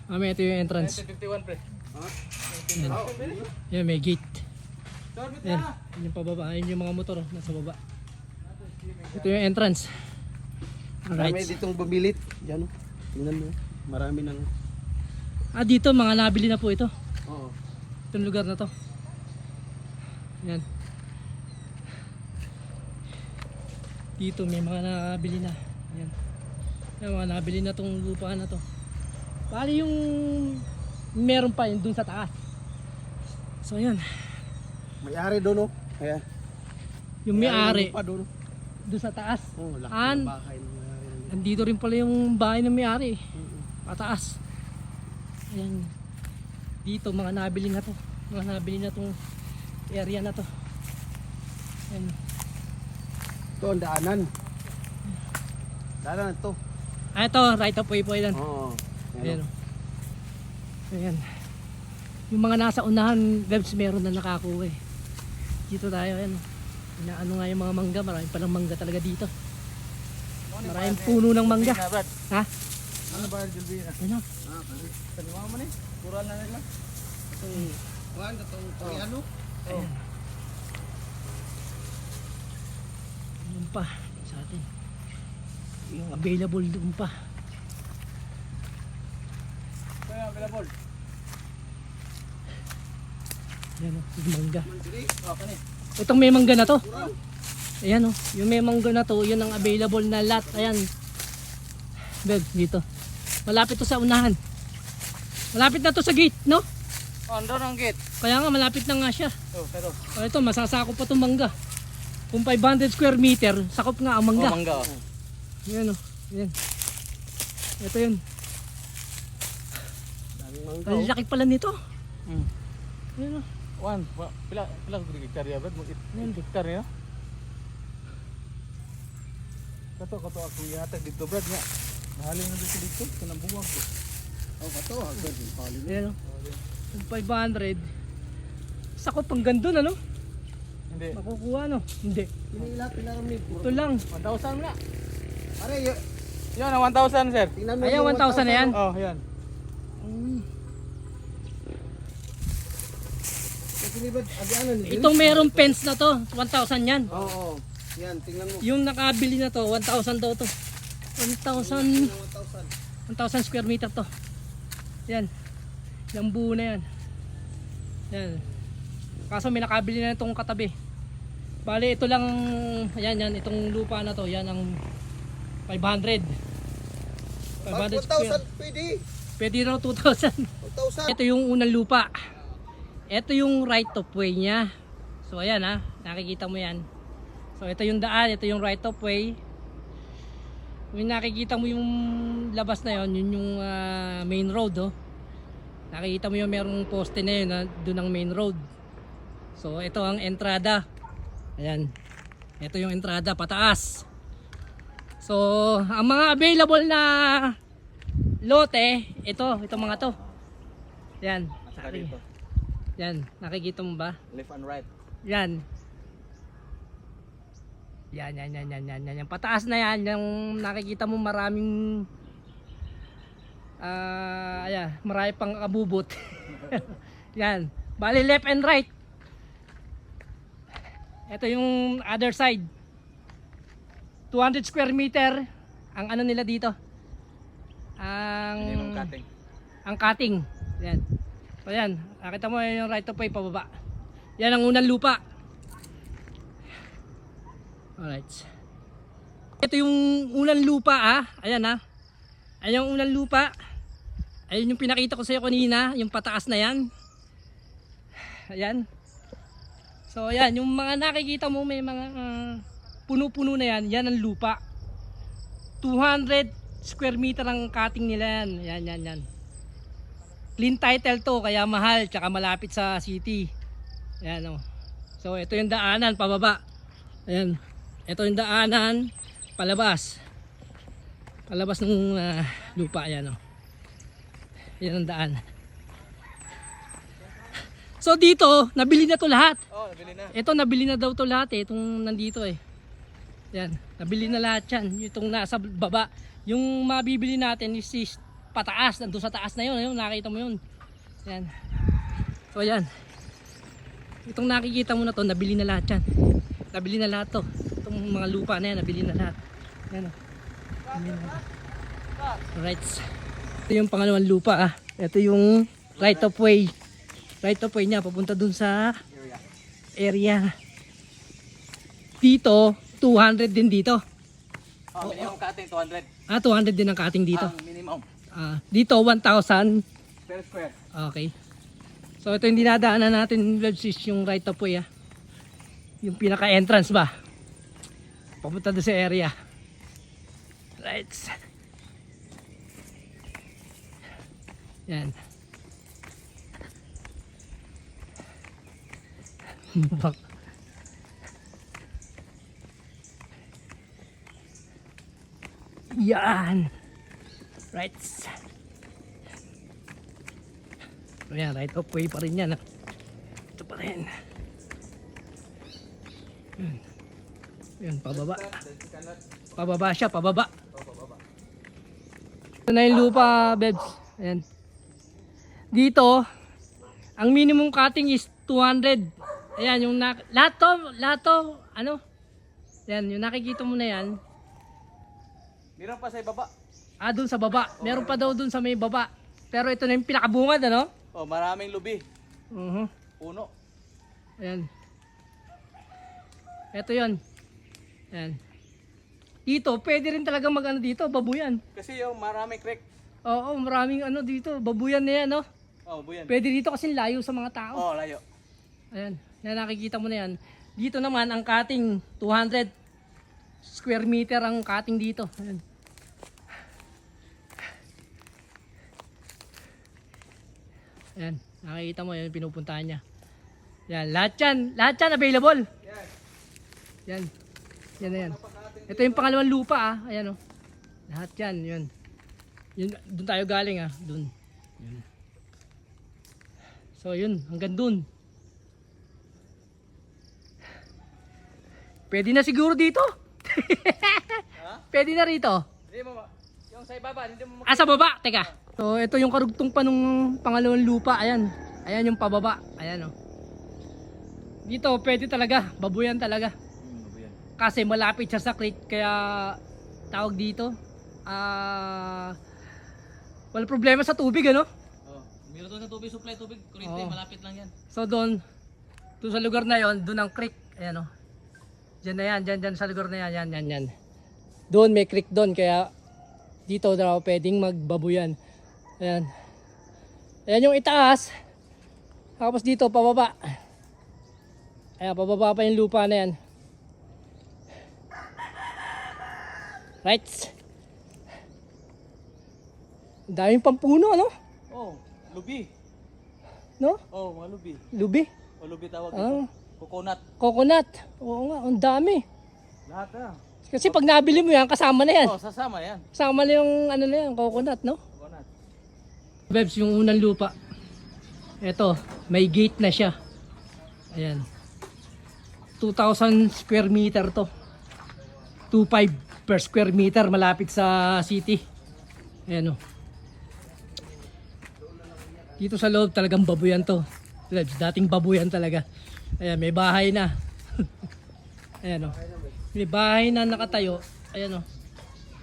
Mamaya ito yung entrance. 51 pre. Yan, may gate. Yan, yung pababa. Ayun yung mga motor nasa baba. Ito yung entrance. Marami Alright. ditong bumilit. Yan o. Tingnan mo. Marami nang... Dito mga nabili na po ito. Oo. Itong lugar na to. Yan. Dito may mga nabili na. Yan. Yan, mga nabili na tong lupa na to. Bali yung meron pa yun dun sa taas. So yan. May-ari doon o. Ayan. Yung may-ari Pa doon. dun sa taas. Oh, laki An, ng bahay ng may-ari. andito rin pala yung bahay ng may-ari. Pataas. Ayan. Dito mga nabili na to. Mga nabili na tong area na to. Ayan. Ito ang daanan. Daanan ito. Ito, right of way po yan. Oo. Ayan. Ayan. Yung mga nasa unahan, Bebs, meron na nakakuha eh. Dito tayo, ayan. Inaano nga yung mga mangga, maraming palang mangga talaga dito. Maraming puno ng mangga. Ha? Ano ba yung Julbina? Ano? Taniwa mo ni? Kural na nila. Kuhan, itong Koreano. Ayan. Yun pa sa atin. Yung available doon pa. Kaya available. Ayan o, yung mangga. Okay ni. Itong may mangga na to. Ayan o, yung may mangga na to, yun ang available na lot. Ayan. Beb, dito. Malapit to sa unahan. Malapit na to sa gate, no? Andun ang gate. Kaya nga malapit na nga siya. Oh, pero. Ito, masasakop pa itong mangga. Kung 500 square meter, sakop nga ang mangga. Oh, mangga. Yan o. Yan. Ito yun. Daming mangga. Ang laki pala nito. Hmm. Yan o. Pila ko hektarya brad, mo hektar niya. Kato ako yatag dito brad nga. Mahalin na dito dito kanang bungag ko. Oh, kato. Agad yung pali mo. Yan o. Kung 500, sakop hanggang dun, ano? Hindi. Makukuha, no? Hindi. Pinarami. Ito lang. 1,000 na. Pare, Yan ang 1,000 sir. tingnan mo Ayan, yung 1,000 na yan. Oh, yan. Kasi libad, ano ni? Itong merong fence na to, 1,000 yan. Oo. Yan, tingnan mo. Yung nakabili na to, 1,000 daw to. 1,000 1,000 square meter to. Yan. Ilang buo na yan. Yan. Kaso may nakabili na itong katabi. Bali, ito lang, yan, itong lupa na to, yan ang 500. 500 square. 1,000 pwede. Pwede raw 2,000. 1,000. Ito yung unang lupa. Ito yung right of way niya. So ayan ha, nakikita mo yan. So ito yung daan, ito yung right of way. Kung nakikita mo yung labas na yon, yun yung main road oh. Nakikita mo yung merong poste na yun, doon ang main road. So ito ang entrada. Ayan. Ito yung entrada pataas. So ang mga available na lote, itong mga to. Yan. Saka dito. Yan, nakikita mo ba? Left and right. Yan. Yan. Pataas na yan, yung nakikita mo maraming ayan, marami pang kabubot. Yan. Bali left and right. Ito yung other side. 200 square meter ang ano nila dito. Minimum cutting. Ang cutting. Yan. So yan, nakita mo yung right of way pababa. Yan ang unang lupa. Alright. Ito yung unang lupa Ayan Ayan yung unang lupa. Ayun yung pinakita ko sa iyo kanina, yung pataas na yan. Ayan. So ayan, yung mga nakikita mo may mga puno-puno na yan, yan ang lupa. 200 square meter ang cutting nila yan. Yan. Clean title to, kaya mahal, tsaka malapit sa city. Ayan o. So ito yung daanan pababa. Ayan. Ito yung daanan palabas. Palabas ng lupa. Ayan o. Yan ang daan. So dito, nabili na to lahat. Oh, nabili na. Ito nabili na daw to lahat itong nandito Yan, nabili na lahat yan. Itong nasa baba. Yung mabibili natin is pataas, nandun sa taas na yun, ayun, nakita mo yun. Yan. So yan. Itong nakikita mo na to, nabili na lahat yan. Nabili na lahat to. Itong mga lupa na yan, nabili na lahat. Yan o. Nabili na lahat. Right. Ito yung pangalawang lupa ah. Ito yung right of way. Right of way niya papunta dun sa area. Dito, 200 din dito. Oh, minimum cutting 200. 200 din ang cutting dito. Minimum. Dito, 1,000. Per square. Okay. So ito yung dinadaanan natin, Websis, yung right of way ah. Yung pinaka-entrance ba? Papunta doon sa area. Right. Yan. Yan. Right. Ayan, right of way pa rin yan. Ito pa rin. Ayan, pababa. Pababa siya, pababa. Ito na yung lupa, Bebs. Ayan. Dito, ang minimum cutting is 200. Ayan, yung lahat to, ano? Ayan, yung nakikita mo na yan. Meron pa sa ibaba. Dun sa baba. Meron pa daw dun sa may baba. Pero ito na yung pinakabungad, ano? Oh, maraming lubi. Puno. Ayan. Ito yun. Ayan. Dito, pwede rin talaga mag-ano dito, babuyan. Kasi yung maraming creek. Oo, maraming ano dito, babuyan na yan, no? Oh, buyan. Pwede dito kasi layo sa mga tao. Oh, layo. Ayan, yan nakikita mo na yan. Dito naman, ang cutting, 200 square meter ang cutting dito. Ayan. Ayan, nakikita mo yan, pinupuntahan niya. Yan, lahat yan available. Yan, yan na yan. Ito yung pangalawang lupa ah, ayan oh. Lahat yan, yun. Yun, doon tayo galing ah, doon. Yun. So yun, hanggang doon. Pwede na siguro dito. Pwede na rito. Hindi mo, yung sa ibaba, hindi mo Sa baba, teka. So ito yung karugtong pa nung pangalawang lupa, ayan. Ayan yung pababa, ayan oh. Dito pwede talaga, babuyan talaga. buyan. Kasi malapit siya sa creek, kaya tawag dito. Wala problema sa tubig, ano? Oh, meron doon sa tubig, supply tubig, kuryente, Oo. malapit lang yan. So doon sa lugar na yon, doon ang creek, ayan oh. Diyan na yan, diyan sa lugar na yan, yan. Doon may creek doon, kaya dito daw pwedeng magbabuyan. Ayan. Ayan yung itaas. Tapos dito pababa. Ayan, pababa pa yung lupa na yan. Right. Daming pampuno, ano? Oh, lubi. No? Oh, mga lubi. Lubi. Oh, lubi tawag Ah. dito. Coconut. Coconut. Oo nga, ang dami. Lahat na. Kasi pag nabili mo yan, kasama na yan. Oh, sasama yan. Kasama na yung ano na yan, coconut, no? Coconut. Bebs, yung unang lupa. Ito, may gate na siya. Ayan. 2,000 square meter to. 2,500 per square meter, malapit sa city. Ayan o. Dito sa loob talagang babuyan to. Dating babuyan talaga. Ayan, may bahay na. Ayan o. May bahay na nakatayo. Ayan o.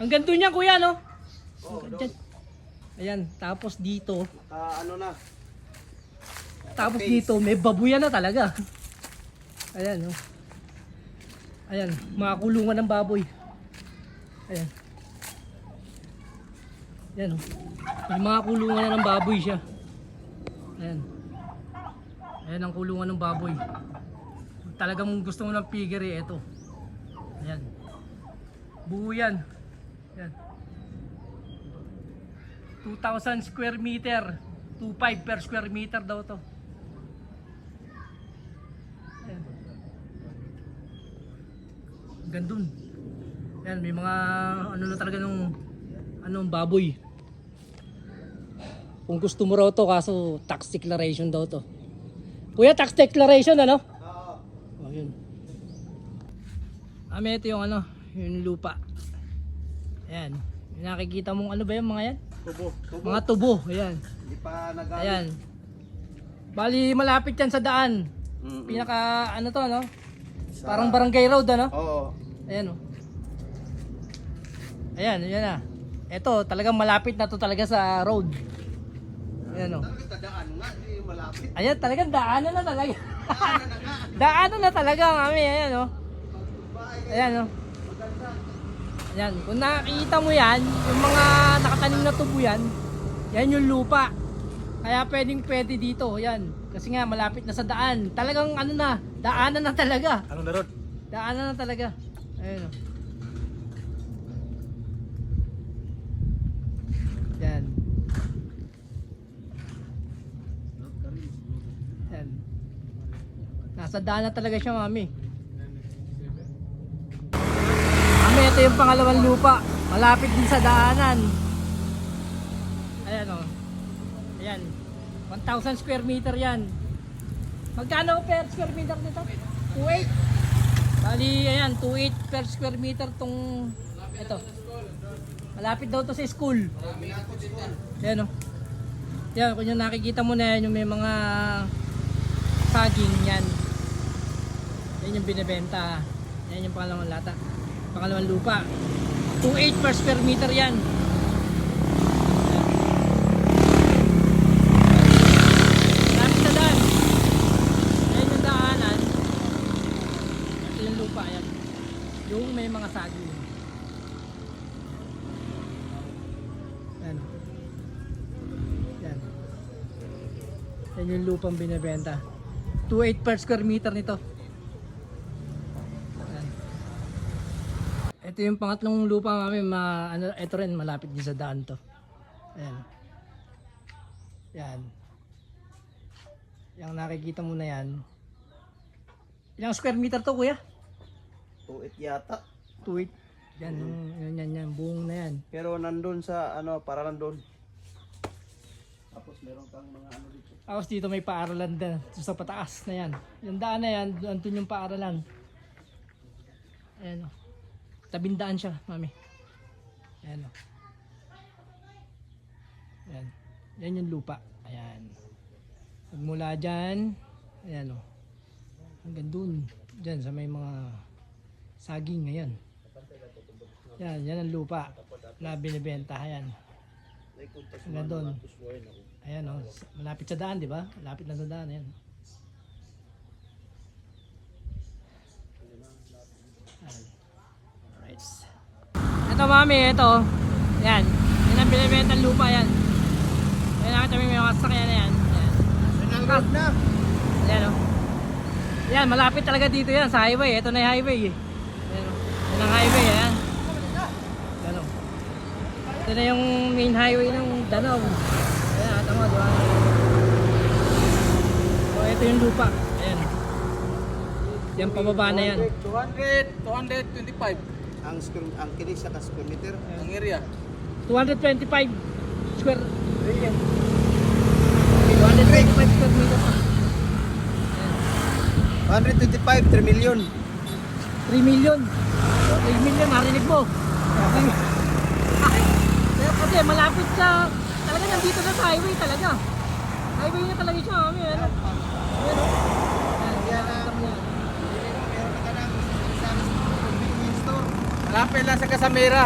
Hanggang doon yan, kuya, no? Hanggang dyan. Ayan, tapos dito. Ano na? Tapos dito, may babuyan na talaga. Ayan, oh. Ayan, mga kulungan ng baboy. Ayan. Ayan, oh. May mga kulungan na ng baboy siya. Ayan. Ayan ang kulungan ng baboy. Kung talagang gusto mo ng piggery, ito. Ayan. Buo yan. Ayan. 2,000 square meter. 2,500 per square meter daw to. Ayan. Gandun. Ayan, may mga ano na talaga nung baboy. Kung gusto mo raw to, kaso tax declaration daw to. Kuya, tax declaration ano? Oo. Oh, yun. Ito yung yung lupa. Ayan. Yung nakikita mong ano ba yung mga yan? Tubo. Mga tubo. Ayan. Hindi pa Ayan. Bali malapit yan sa daan. Mm-mm. Pinaka ano to no? Parang barangay road ano? Oo. Ayan oh. Ayan, yan na. Ito, talagang malapit na to talaga sa road. Ayan oh. Talaga tadaan nga, di malapit. Ayan, talagang daanan na talaga. Daanan na talaga, mami. Ayan oh. Ayan oh. Ayan, kung nakikita mo yan, yung mga nakatanim na tubo yan, yan yung lupa. Kaya pwede dito, yan. Kasi nga malapit na sa daan. Talagang ano na, daanan na talaga. Anong darot? Daanan na talaga. Ayun oh. Yan. Yan. Nasa daan na talaga siya, mami. Mami, ito yung pangalawang lupa. Malapit din sa daanan. Ayan oh. Ayan. 1,000 square meter yan. Magkano per square meter nito? 2.8. Bali, ayan, 2.8 per square meter tong ito. Malapit daw to sa school. Ayan o. Yan, kung yung nakikita mo na yan, yung may mga saging yan. Yan yung binibenta. Yan yung pangalawang lata. Pangalawang lupa. 2.8 per square meter yan. Malapit na daan. Ayan yung daanan. Ito yung lupa yan. Yung may mga saging. Yan. Yan. Yan yung lupang binibenta. 2.8 per square meter nito. Yan. Ito yung pangatlong lupa mami. Ito rin malapit din sa daan to. Ayan. Yan. Yung nakikita mo na yan. Ilang square meter to kuya? 2.8 yata. 2.8. Yan, yan, buong na yan. Pero nandun sa ano, para nandun. Tapos meron kang mga ano dito. Tapos dito may paaralan din sa pataas na yan. Yung daan na yan, andun yung paaralan. Ayan o. Tabindaan siya, mami. Ayan o. Ayan. Yan yung lupa. Ayan. Magmula dyan, ayan o. Hanggang dun. Dyan sa may mga saging ngayon. Yan, yan ang lupa na binibenta. Ayan. Hanggang dun. Ayan o, malapit sa daan, di ba? Malapit na sa daan, ayan. Ayan. Alright. Ito mami, ito. Yan. Yan ang binibenta ng lupa, yan. Ayan nakita mo yung mga sasakyan na yan. Ayan. Road na. Ayan o. Yan, malapit talaga dito yan sa highway. Ito na yung highway eh. Ayan o. Yan ang highway, ayan. Ayan o. Ito na yung main highway ng Danau. Ayan, ata mo, di ba? So, ito yung lupa. Ayan. Yan, pababa na yan. 225 Ang kinig sa square meter. ang area. 225 square. Ayan. 225 square meter pa. Ayan. 125, 3 million. 3 million. So, 3 million, narinig mo. Kaya kasi malapit sa, talaga nandito na sa highway talaga. Highway na talaga siya, mami. Ano? Ayan o. Ayan, nakita mo yan. Meron ka ng isang convenience store. Malapit lang sa Casamera.